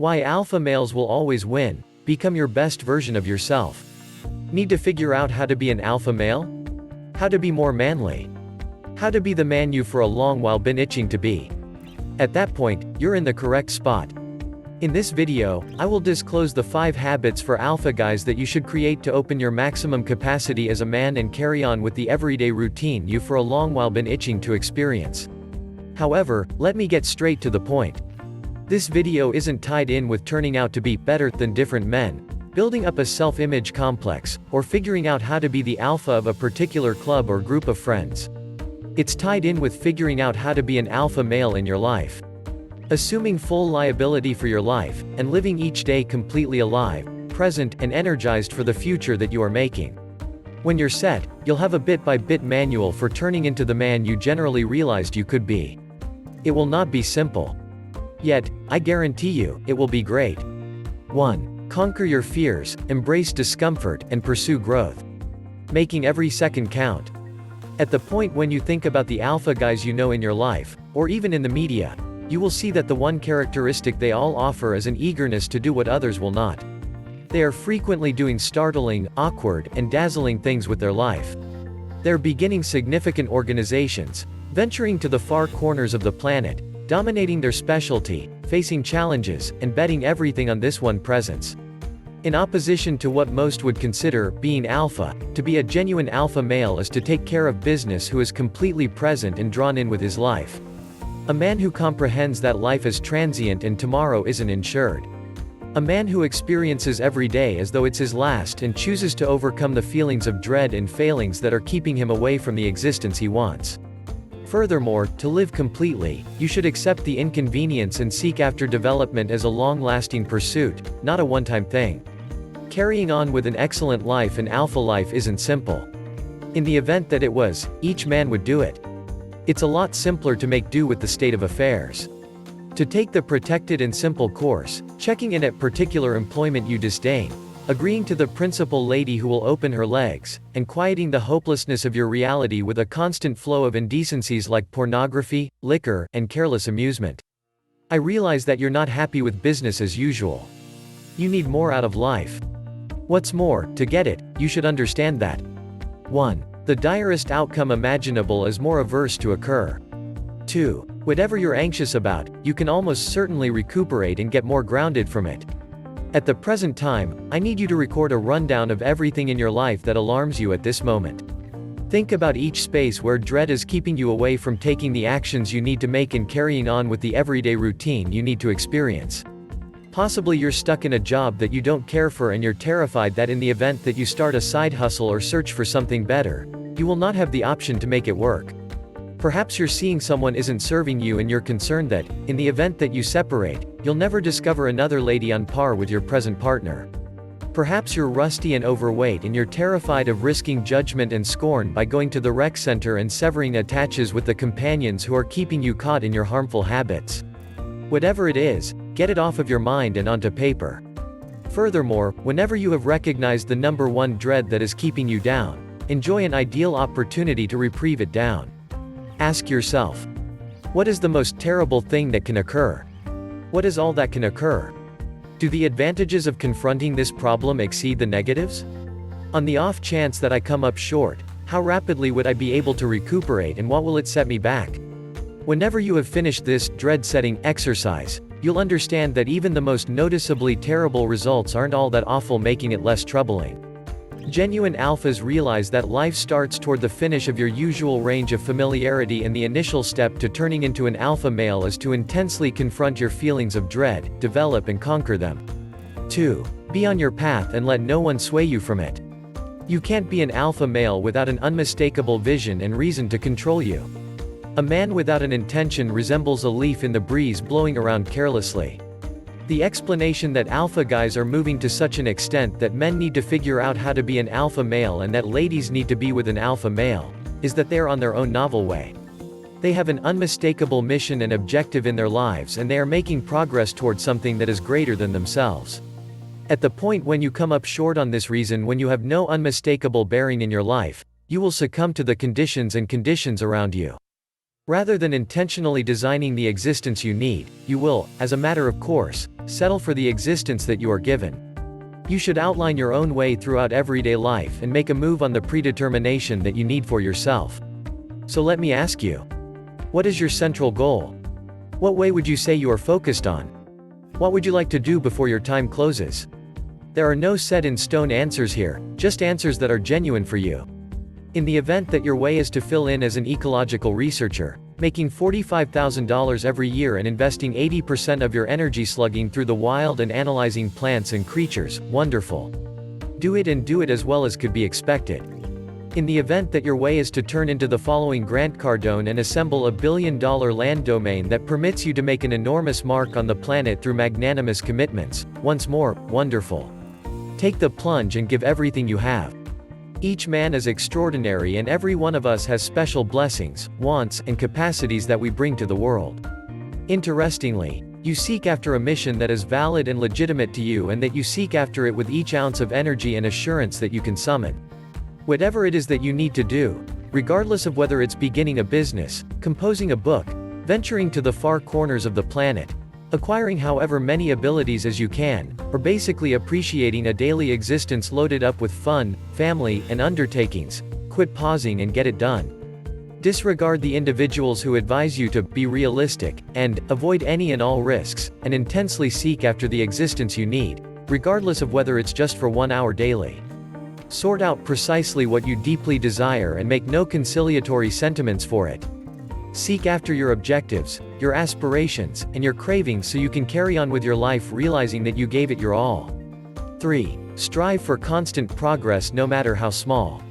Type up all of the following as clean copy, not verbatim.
Why alpha males will always win. Become your best version of yourself. Need to figure out how to be an alpha male? How to be more manly? How to be the man you for a long while been itching to be? At that point, you're in the correct spot. In this video, I will disclose the 5 habits for alpha guys that you should create to open your maximum capacity as a man and carry on with the everyday routine you for a long while been itching to experience. However, let me get straight to the point. This video isn't tied in with turning out to be better than different men, building up a self-image complex, or figuring out how to be the alpha of a particular club or group of friends. It's tied in with figuring out how to be an alpha male in your life. Assuming full liability for your life, and living each day completely alive, present, and energized for the future that you are making. When you're set, you'll have a bit-by-bit manual for turning into the man you generally realized you could be. It will not be simple. Yet, I guarantee you, it will be great. 1. Conquer your fears, embrace discomfort, and pursue growth. Making every second count. At the point when you think about the alpha guys you know in your life, or even in the media, you will see that the one characteristic they all offer is an eagerness to do what others will not. They are frequently doing startling, awkward, and dazzling things with their life. They're beginning significant organizations, venturing to the far corners of the planet, dominating their specialty, facing challenges, and betting everything on this one presence. In opposition to what most would consider being alpha, to be a genuine alpha male is to take care of business who is completely present and drawn in with his life. A man who comprehends that life is transient and tomorrow isn't insured. A man who experiences every day as though it's his last and chooses to overcome the feelings of dread and failings that are keeping him away from the existence he wants. Furthermore, to live completely, you should accept the inconvenience and seek after development as a long-lasting pursuit, not a one-time thing. Carrying on with an excellent life and alpha life isn't simple. In the event that it was, each man would do it. It's a lot simpler to make do with the state of affairs. To take the protected and simple course, checking in at particular employment you disdain, agreeing to the principal lady who will open her legs, and quieting the hopelessness of your reality with a constant flow of indecencies like pornography, liquor, and careless amusement. I realize that you're not happy with business as usual. You need more out of life. What's more, to get it, you should understand that 1. The direst outcome imaginable is more averse to occur. 2. Whatever you're anxious about, you can almost certainly recuperate and get more grounded from it. At the present time, I need you to record a rundown of everything in your life that alarms you at this moment. Think about each space where dread is keeping you away from taking the actions you need to make and carrying on with the everyday routine you need to experience. Possibly you're stuck in a job that you don't care for and you're terrified that in the event that you start a side hustle or search for something better, you will not have the option to make it work. Perhaps you're seeing someone isn't serving you and you're concerned that, in the event that you separate, you'll never discover another lady on par with your present partner. Perhaps you're rusty and overweight and you're terrified of risking judgment and scorn by going to the rec center and severing attaches with the companions who are keeping you caught in your harmful habits. Whatever it is, get it off of your mind and onto paper. Furthermore, whenever you have recognized the number one dread that is keeping you down, enjoy an ideal opportunity to reprieve it down. Ask yourself, what is the most terrible thing that can occur? What is all that can occur? Do the advantages of confronting this problem exceed the negatives? On the off chance that I come up short, how rapidly would I be able to recuperate and what will it set me back? Whenever you have finished this dread-setting exercise, you'll understand that even the most noticeably terrible results aren't all that awful, making it less troubling. Genuine alphas realize that life starts toward the finish of your usual range of familiarity, and the initial step to turning into an alpha male is to intensely confront your feelings of dread, develop and conquer them. 2. Be on your path and let no one sway you from it. You can't be an alpha male without an unmistakable vision and reason to control you. A man without an intention resembles a leaf in the breeze blowing around carelessly. The explanation that alpha guys are moving to such an extent that men need to figure out how to be an alpha male and that ladies need to be with an alpha male, is that they are on their own novel way. They have an unmistakable mission and objective in their lives and they are making progress towards something that is greater than themselves. At the point when you come up short on this reason, when you have no unmistakable bearing in your life, you will succumb to the conditions around you. Rather than intentionally designing the existence you need, you will, as a matter of course, settle for the existence that you are given. You should outline your own way throughout everyday life and make a move on the predetermination that you need for yourself. So let me ask you, what is your central goal? What way would you say you are focused on? What would you like to do before your time closes? There are no set-in-stone answers here, just answers that are genuine for you. In the event that your way is to fill in as an ecological researcher, making $45,000 every year and investing 80% of your energy slugging through the wild and analyzing plants and creatures, wonderful. Do it and do it as well as could be expected. In the event that your way is to turn into the following Grant Cardone and assemble a billion-dollar land domain that permits you to make an enormous mark on the planet through magnanimous commitments, once more, wonderful. Take the plunge and give everything you have. Each man is extraordinary and every one of us has special blessings, wants, and capacities that we bring to the world. Interestingly, you seek after a mission that is valid and legitimate to you and that you seek after it with each ounce of energy and assurance that you can summon. Whatever it is that you need to do, regardless of whether it's beginning a business, composing a book, venturing to the far corners of the planet, acquiring however many abilities as you can, or basically appreciating a daily existence loaded up with fun, family, and undertakings, quit pausing and get it done. Disregard the individuals who advise you to be realistic, and avoid any and all risks, and intensely seek after the existence you need, regardless of whether it's just for 1 hour daily. Sort out precisely what you deeply desire and make no conciliatory sentiments for it. Seek after your objectives, your aspirations, and your cravings so you can carry on with your life realizing that you gave it your all. 3. Strive for constant progress no matter how small.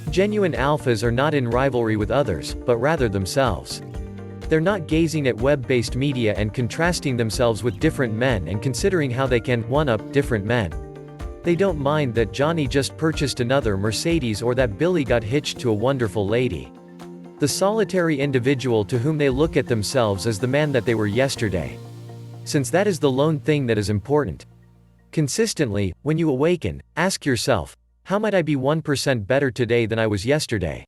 Genuine alphas are not in rivalry with others, but rather themselves. They're not gazing at web-based media and contrasting themselves with different men and considering how they can one-up different men. They don't mind that Johnny just purchased another Mercedes or that Billy got hitched to a wonderful lady. The solitary individual to whom they look at themselves as the man that they were yesterday. Since that is the lone thing that is important. Consistently, when you awaken, ask yourself, how might I be 1% better today than I was yesterday?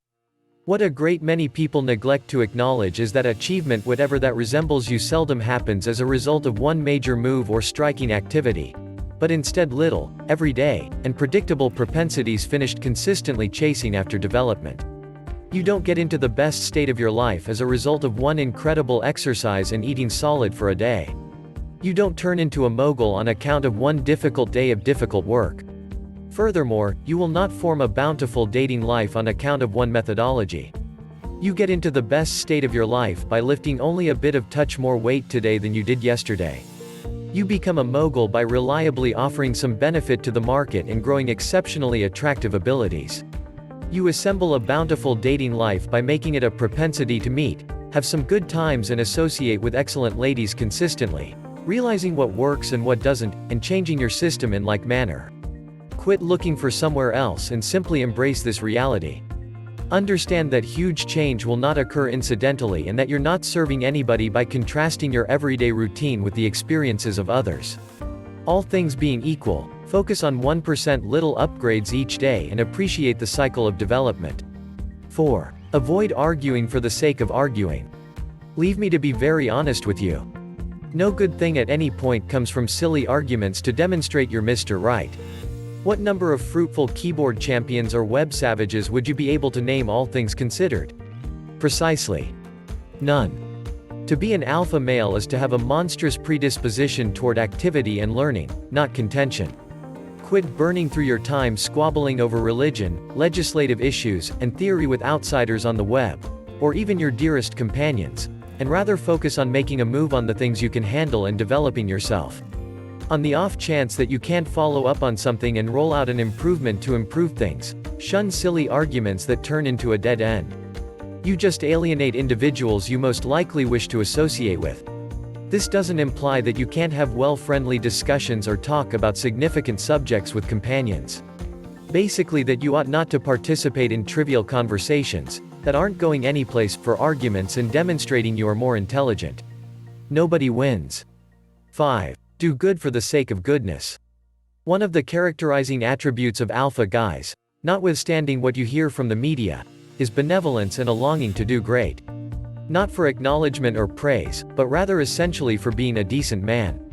What a great many people neglect to acknowledge is that achievement, whatever that resembles you, seldom happens as a result of one major move or striking activity, but instead little, everyday, and predictable propensities finished consistently chasing after development. You don't get into the best state of your life as a result of one incredible exercise and eating solid for a day. You don't turn into a mogul on account of one difficult day of difficult work. Furthermore, you will not form a bountiful dating life on account of one methodology. You get into the best state of your life by lifting only a bit of touch more weight today than you did yesterday. You become a mogul by reliably offering some benefit to the market and growing exceptionally attractive abilities. You assemble a bountiful dating life by making it a propensity to meet, have some good times and associate with excellent ladies consistently, realizing what works and what doesn't, and changing your system in like manner. Quit looking for somewhere else and simply embrace this reality. Understand that huge change will not occur incidentally and that you're not serving anybody by contrasting your everyday routine with the experiences of others. All things being equal, focus on 1% little upgrades each day and appreciate the cycle of development. 4. Avoid arguing for the sake of arguing. Leave me to be very honest with you. No good thing at any point comes from silly arguments to demonstrate you're Mr. Right. What number of fruitful keyboard champions or web savages would you be able to name, all things considered? Precisely. None. To be an alpha male is to have a monstrous predisposition toward activity and learning, not contention. Quit burning through your time squabbling over religion, legislative issues, and theory with outsiders on the web, or even your dearest companions, and rather focus on making a move on the things you can handle and developing yourself. On the off chance that you can't follow up on something and roll out an improvement to improve things, shun silly arguments that turn into a dead end. You just alienate individuals you most likely wish to associate with. This doesn't imply that you can't have friendly discussions or talk about significant subjects with companions. Basically that you ought not to participate in trivial conversations that aren't going anyplace for arguments and demonstrating you are more intelligent. Nobody wins. 5. Do good for the sake of goodness. One of the characterizing attributes of alpha guys, notwithstanding what you hear from the media, is benevolence and a longing to do great. Not for acknowledgement or praise, but rather essentially for being a decent man.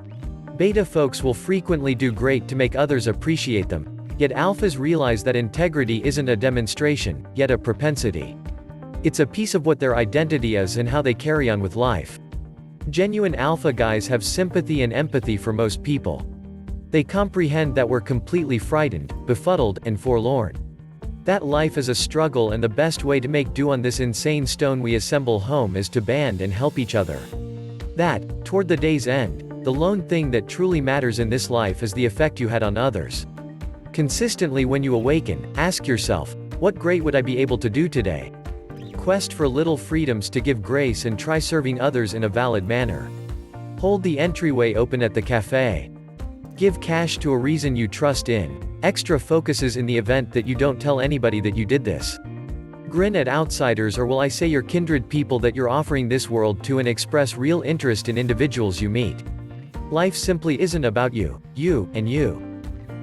Beta folks will frequently do great to make others appreciate them, yet alphas realize that integrity isn't a demonstration, yet a propensity. It's a piece of what their identity is and how they carry on with life. Genuine alpha guys have sympathy and empathy for most people. They comprehend that we're completely frightened, befuddled, and forlorn. That life is a struggle, and the best way to make do on this insane stone we assemble home is to band and help each other. That, toward the day's end, the lone thing that truly matters in this life is the effect you had on others. Consistently when you awaken, ask yourself, what great would I be able to do today? Quest for little freedoms to give grace and try serving others in a valid manner. Hold the entryway open at the cafe. Give cash to a reason you trust in. Extra focuses in the event that you don't tell anybody that you did this. Grin at outsiders, or will I say your kindred people that you're offering this world to, and express real interest in individuals you meet. Life simply isn't about you, and you.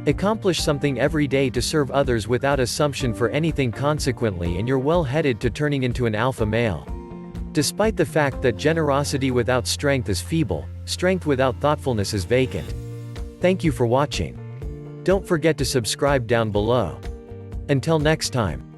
Accomplish something every day to serve others without assumption for anything consequently, and you're well headed to turning into an alpha male. Despite the fact that generosity without strength is feeble, strength without thoughtfulness is vacant. Thank you for watching. Don't forget to subscribe down below. Until next time.